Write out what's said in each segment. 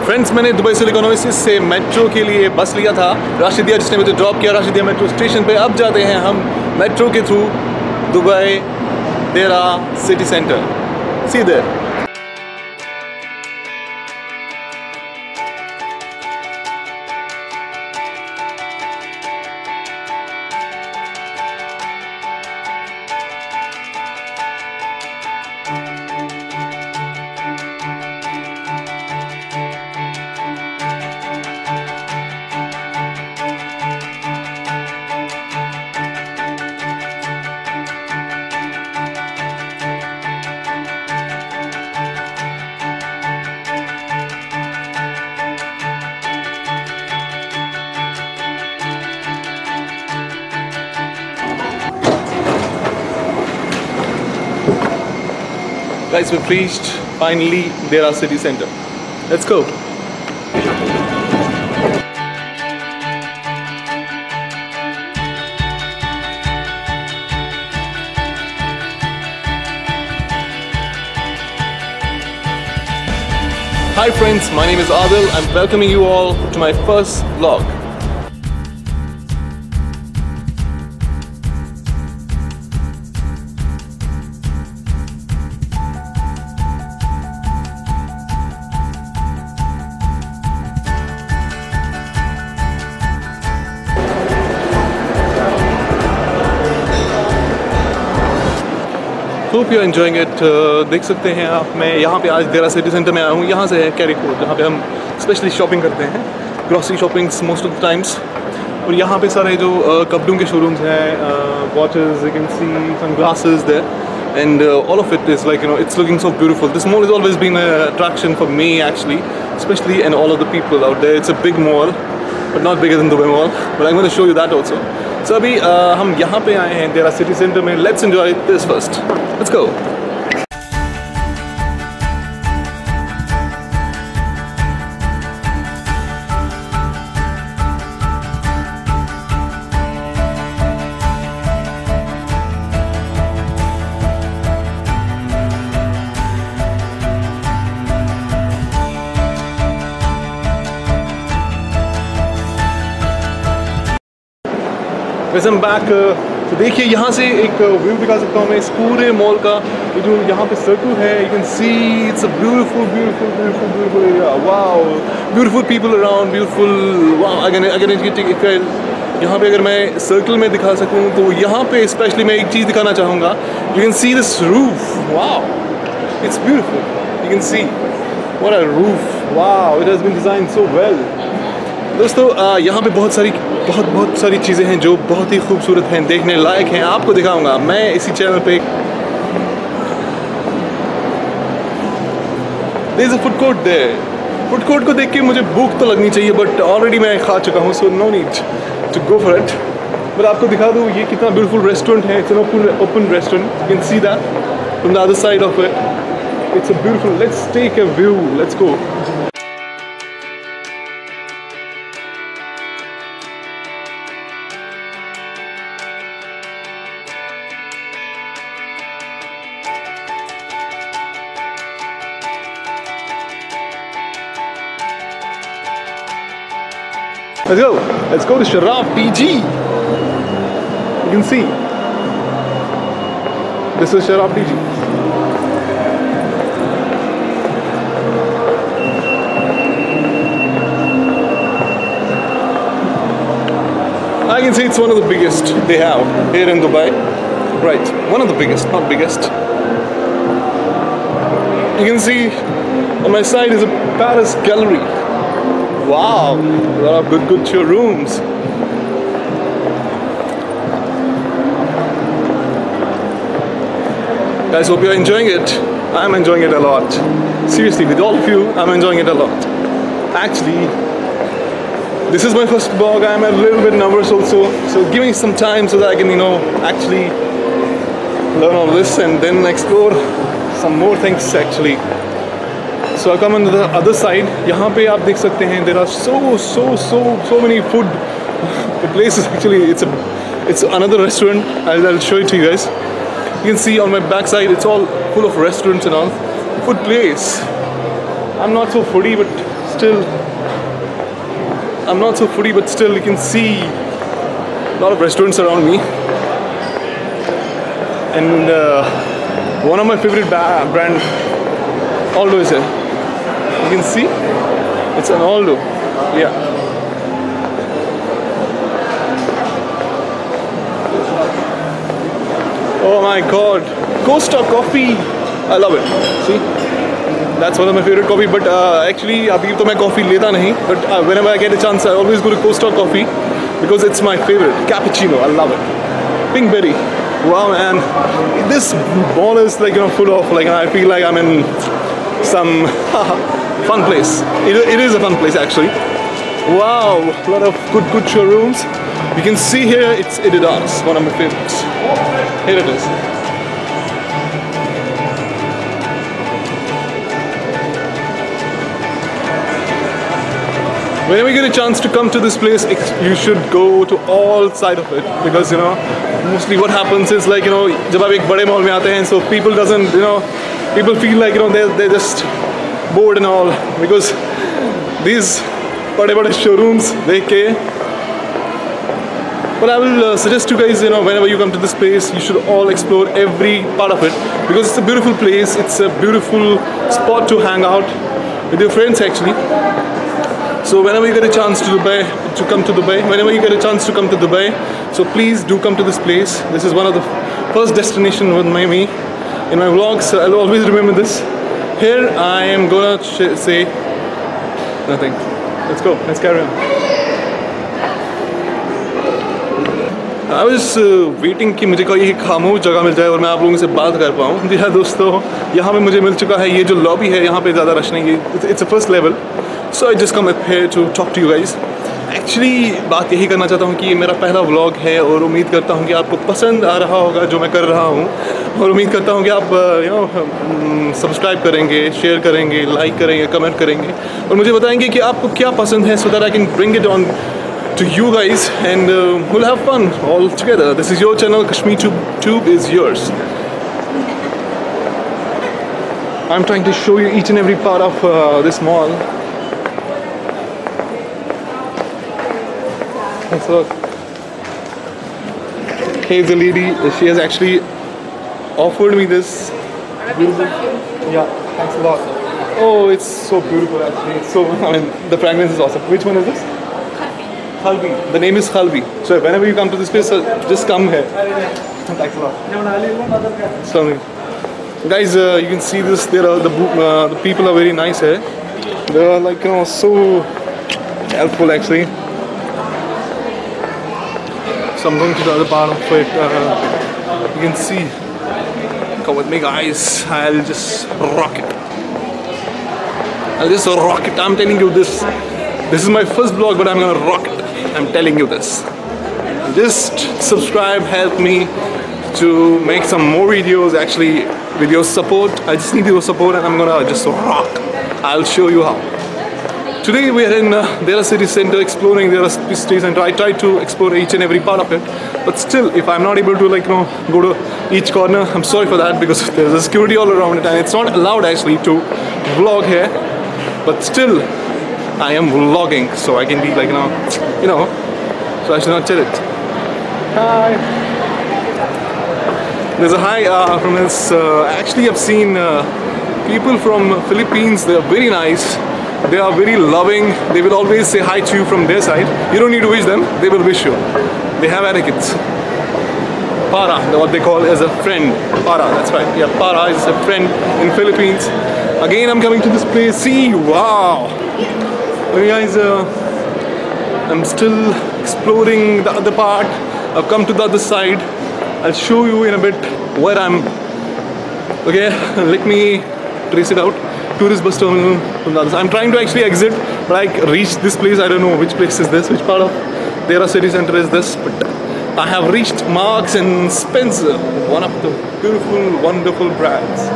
Friends, मैंने Dubai silicon oasis से metro के लिए बस लिया था राशिदिया, जिसने मुझे ड्रॉप किया राशिदिया मेट्रो स्टेशन पे। अब जाते हैं हम मेट्रो के through Dubai Deira City Centre. See there. Guys, we've reached finally Dera city center. Let's go. Hi friends, my name is Adil. I'm welcoming you all to my first vlog. Hope you are enjoying it. देख सकते हैं आप, मैं यहाँ पे आज देरा City centre में आया हूँ। यहाँ से है कैरी कोड, जहाँ पे हम स्पेशली शॉपिंग करते हैं, grocery shoppings most of the times. और यहाँ पे सारे जो कपड़ों के शोरूम्स हैं, watches, you can see some glasses there and all of it is like it's looking so beautiful. This mall has always been an attraction for me actually, especially and all of the people out there. It's a big mall but not bigger than Dubai Mall, but I'm going to show you that also. So अभी हम यहाँ पे आए हैं देरा City centre में। Let's enjoy this first. Let's go. वैसे हम बैक, तो देखिए यहाँ से एक व्यू दिखा सकता हूँ मैं इस पूरे मॉल का। ये जो यहाँ पे सर्कल है, you can see it's a beautiful beautiful beautiful beautiful area. Wow, beautiful people around, beautiful. Wow, अगर यहाँ पे अगर मैं सर्कल में दिखा सकूँ तो यहाँ पे स्पेशली मैं एक चीज़ दिखाना चाहूँगा। You can see this roof. Wow, it's beautiful. You can see what a roof. Wow, it has been design so well. दोस्तों, यहाँ पे बहुत सारी चीज़ें हैं जो बहुत ही खूबसूरत हैं, देखने लायक हैं। आपको दिखाऊंगा मैं इसी चैनल पे। There is a food court there. Food court को देख के मुझे भूख तो लगनी चाहिए, बट ऑलरेडी मैं खा चुका हूँ, so no need to go for it. But आपको दिखा दूँ ये कितना ब्यूटीफुल रेस्टोरेंट है। It's an open restaurant. You can see that from the other side of it. It's a beautiful. Let's take a view. Let's go. Let's go. Let's go to Sharaf PG. You can see this is Sharaf PG. I can see it's one of the biggest they have here in Dubai. Right, one of the biggest, not biggest. You can see on my side is a Paris gallery. Wow, a lot of good showrooms. Guys, hope you're enjoying it. I'm enjoying it a lot. Seriously, with all of you, I'm enjoying it a lot. Actually, this is my first vlog. I'm a little bit nervous also. So give me some time so that I can, actually learn all this and then explore some more things actually. So I come on the other side. यहाँ पे आप देख सकते हैं there are so many food. The place is actually it's another restaurant. I'll show it to you guys. You can see on my back side it's all full of restaurants and all. Food place. I'm not so foodie, but still, I'm not so foodie, but still you can see a lot of restaurants around me. And one of my favorite brand, Aldo, is here. You can see, it's an Aldo. Yeah. Oh my God, Costa coffee. I love it. See, that's one of my favorite coffee. But actually, abhi to main coffee leta nahi. But whenever I get a chance, I always go to Costa Coffee because it's my favorite. Cappuccino, I love it. Pinkberry. Wow, man, this mall is like, you know, full of, like, I feel like I'm in some fun place. It is a fun place actually. Wow, a lot of good showrooms. You can see here it's Adidas, one of my favorites. Here it is. Whenever you get a chance to come to this place, you should go to all side of it, because, you know, mostly what happens is, like, you know, जब आप एक बड़े mall में आते हैं, so people doesn't, you know, people feel like, you know, they're just bored and all, because these बड़े showrooms देख के. But I will suggest you guys, you know, whenever you come to this place, you should all explore every part of it, because it's a beautiful place. It's a beautiful spot to hang out with your friends actually. So whenever you get a chance to come to Dubai, so please do come to this place. This is one of the first destination with me in my vlogs, so I'll always remember this. Here I am gonna say nothing. Let's go. Let's carry on. I was waiting कि मुझे कोई खामोश जगह मिल जाए और मैं आप लोगों से बात कर पाऊँ. जी हाँ दोस्तों, यहाँ पे मुझे मिल चुका है. ये जो लॉबी है, यहाँ पे ज़्यादा रश नहीं है. It's a first level. So I just come up here to talk to you guys. Actually बात यही करना चाहता हूँ कि ये मेरा पहला व्लॉग है और उम्मीद करता हूँ कि आपको पसंद आ रहा होगा जो मैं कर रहा हूँ, और उम्मीद करता हूँ कि आप सब्सक्राइब करेंगे, शेयर करेंगे, लाइक करेंगे, कमेंट करेंगे और मुझे बताएंगे कि आपको क्या पसंद है, so that I can bring it on to you guys and we'll have fun all together. This is your channel, Kashmir Tube is yours. I'm trying to show you each and every part of this mall. Let's look. Here's the lady. She has actually offered me this. Yeah, thanks a lot. Oh, it's so beautiful actually. So, I mean, the fragrance is awesome. Which one is this? Khalbi. The name is Khalbi. So whenever you come to this place, just come here. Thanks a lot. So, guys, you can see this. There are the people are very nice here. They are, like, you know, so helpful actually. So I'm going to the other part of it. You can see. Come with me, guys. I'll just rock it. I'll just rock it. I'm telling you this. This is my first vlog, but I'm gonna rock it. I'm telling you this. Just subscribe, help me to make some more videos. Actually, with your support, I just need your support, and I'm gonna just rock. I'll show you how. Today we are in Dera City Center, exploring Dera City Center. I try to explore each and every part of it, but still, if I'm not able to, like, you know, go to each corner, I'm sorry for that, because there's a security all around it, and it's not allowed actually to vlog here. But still, I am vlogging, so I can be, like, you know, so I should not tell it. Hi. There's a hi from this. Actually, I've seen people from Philippines. They are very nice. They are very loving. They will always say hi to you from their side. You don't need to wish them. They will wish you. They have etiquettes. Para, what they call as a friend. Para, that's right. Yeah, para is a friend in Philippines. Again, I'm coming to this place. See, wow. Okay, guys, I'm still exploring the other part. I've come to the other side. I'll show you in a bit where I'm. Okay, let me trace it out. Tourist bus terminal from the other side. I'm trying to actually exit, but I reached this place. I don't know which place is this, which part of Dera City Center is this, but I have reached Marks and Spencer, one of the beautiful, wonderful brands.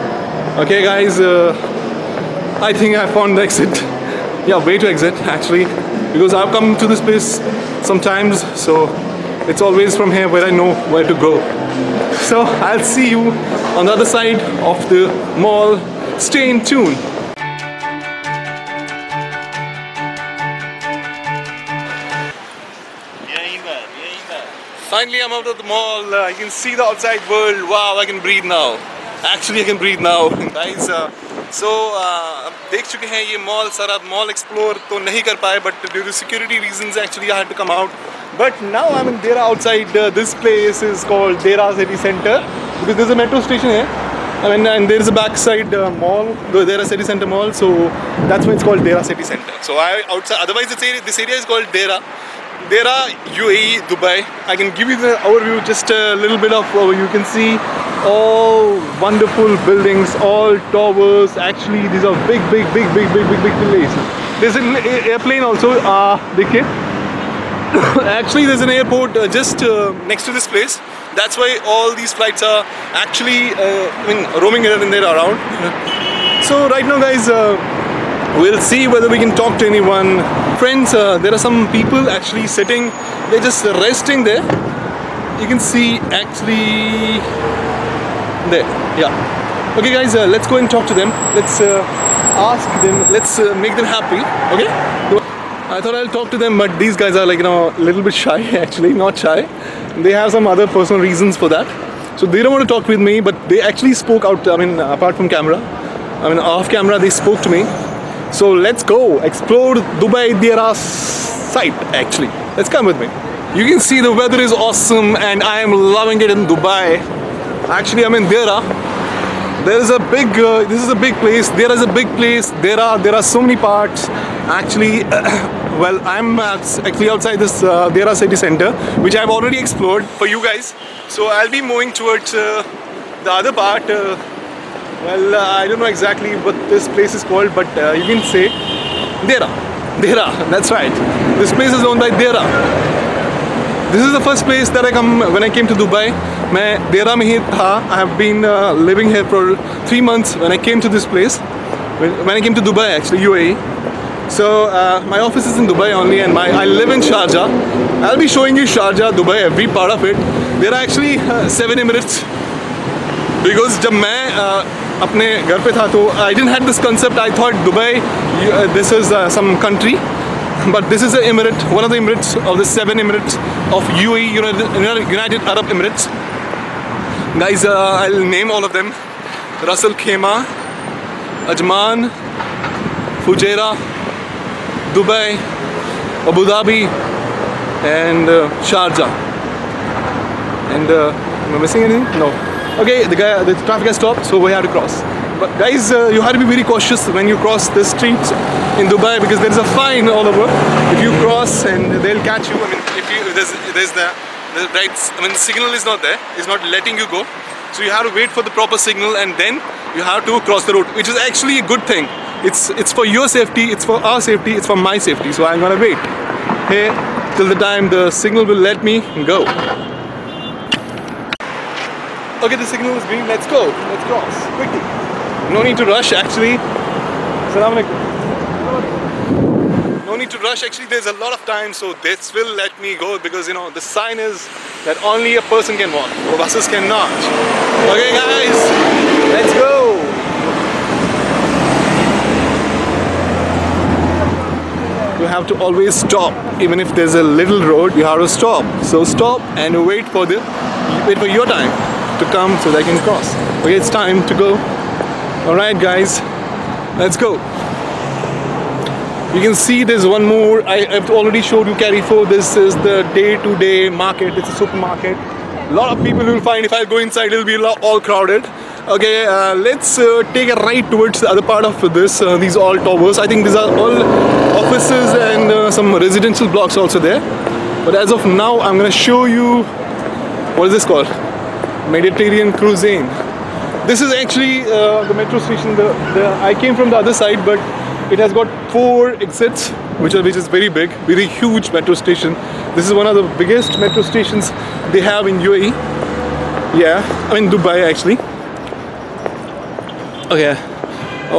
Okay, guys, I think I found the exit. Yeah, way to exit actually, because I've come to this place sometimes, so it's always from here where I know where to go. So I'll see you on the other side of the mall. Stay in tune. Finally, I'm out of the mall. I can see the outside world. Wow, I can breathe now. Actually, I can breathe now, guys. देख चुके हैं ये mall. सारा mall explore तो नहीं कर पाए, but due to security reasons, actually I had to come out. But now I'm in Dera outside. This place is called Dera City Center because there's a metro station here. I mean, and there's a backside mall, the Dera City Center Mall. So that's why it's called Dera City Center. So outside. Otherwise, this area is called Dera. Dera, UAE, Dubai. I can give you the overview, just a little bit of you can see all wonderful buildings, all towers. Actually, these are big places. There's an airplane also. देखिए. Actually, there's an airport just next to this place. That's why all these flights are actually roaming here and there around. So right now, guys. We'll see whether we can talk to anyone. Friends, there are some people actually sitting. They're just resting there. You can see actually there. Yeah. Okay, guys. Let's go and talk to them. Let's ask them. Let's make them happy. Okay. I thought I'll talk to them, but these guys are like a little bit shy. Actually, not shy. They have some other personal reasons for that. So they don't want to talk with me, but they actually spoke out. I mean, apart from camera. I mean, off camera, they spoke to me. So let's go explore Dubai Dera site. Actually, let's come with me. You can see the weather is awesome and I am loving it in Dubai. Actually, I'm in Dera. There is a big. This is a big place. There is a big place. There are so many parts. Actually, well, I'm actually outside this Dera City Center, which I've already explored for you guys. So I'll be moving towards the other part. Well, I don't know exactly what this place is called, but you can say Dera. Dera, that's right. This place is owned by Dera. This is the first place that I come when I came to Dubai. मैं Dera में ही था. I have been living here for 3 months when I came to this place. When I came to Dubai, actually, UAE. So my office is in Dubai only, and I live in Sharjah. I'll be showing you Sharjah, Dubai, every part of it. There are actually 7 Emirates. Because जब मैं अपने घर पे था तो I didn't have this concept. I thought Dubai, this is some country, but this is an emirate, one of the emirates of the 7 Emirates of UAE, United Arab Emirates. Guys, I'll name all of them: Ras Al Khaimah, Ajman, Fujairah, Dubai, Abu Dhabi, and Sharjah. And am I missing anything? No. Okay, the traffic has stopped, so we have to cross. But guys, you have to be very cautious when you cross the streets in Dubai because there is a fine all over if you cross, and they'll catch you. I mean, if there's the right, I mean, the signal is not there, it's not letting you go. So you have to wait for the proper signal, and then you have to cross the road, which is actually a good thing. It's for your safety, it's for our safety, it's for my safety. So I'm gonna wait here till the time the signal will let me go. Okay, the signal is green. Let's go. Let's cross quickly. No need to rush. Actually, no need to rush. Actually, there's a lot of time, so this will let me go because the sign is that only a person can walk. Buses cannot. Okay, guys, let's go. You have to always stop, even if there's a little road. You have to stop. So stop and wait for your time to come so that I can cross. Okay, it's time to go. Alright guys, let's go. You can see there's one more. I've already showed you Carrefour. This is the day-to-day market. It's a supermarket. A lot of people will find if I go inside it'll be all crowded. Okay, let's take a right towards the other part of this. These all towers. I think these are all offices and some residential blocks also there. But as of now, I'm gonna show you, what is this called? Mediterranean Cuisine. This is actually the metro station. I came from the other side, but it has got 4 exits, which is very big, very huge metro station. This is one of the biggest metro stations they have in UAE. Yeah, I mean Dubai actually. Okay,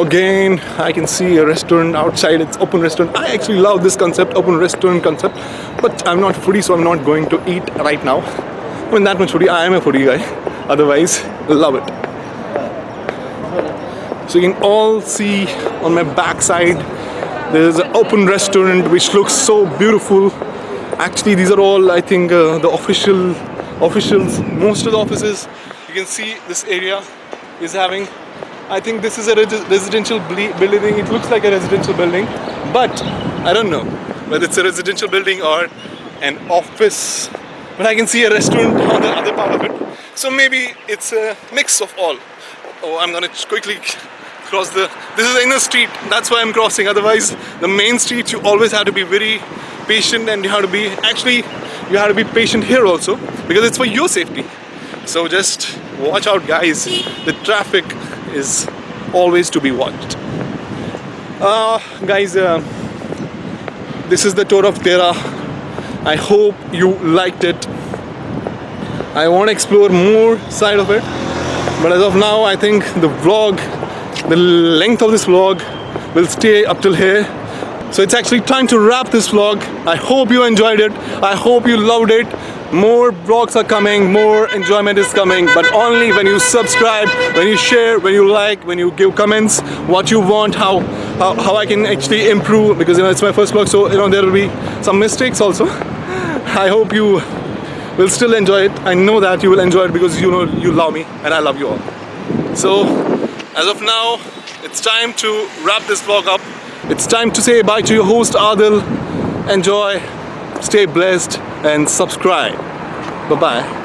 again I can see a restaurant outside. It's open restaurant. I actually love this concept, open restaurant concept, but I'm not a foodie, so I'm not going to eat right now. I mean that much foodie. I am a foodie guy. Otherwise, love it. So you can all see on my backside there's an open restaurant which looks so beautiful. Actually, these are all, I think, the official officials, most of the offices, you can see this area is having, I think this is a residential building. It looks like a residential building, but I don't know whether it's a residential building or an office. But I can see a restaurant on the other part of it. So maybe it's a mix of all. Oh, I'm gonna quickly cross this is the inner street, that's why I'm crossing. Otherwise, the main street, you always have to be very patient, and you have to be patient here also, because it's for your safety. So just watch out, guys. The traffic is always to be watched. Guys, this is the tour of Tera. I hope you liked it. I want to explore more side of it, but as of now, I think the length of this vlog will stay up till here. So it's actually time to wrap this vlog. I hope you enjoyed it. I hope you loved it. More vlogs are coming, more enjoyment is coming, but only when you subscribe, when you share, when you like, when you give comments what you want, how I can actually improve, because it's my first vlog, so there will be some mistakes also. I hope you will still enjoy it. I know that you will enjoy it, because you love me and I love you all. So as of now, it's time to wrap this vlog up. It's time to say bye to your host Adil. Enjoy, stay blessed, and subscribe. Bye bye.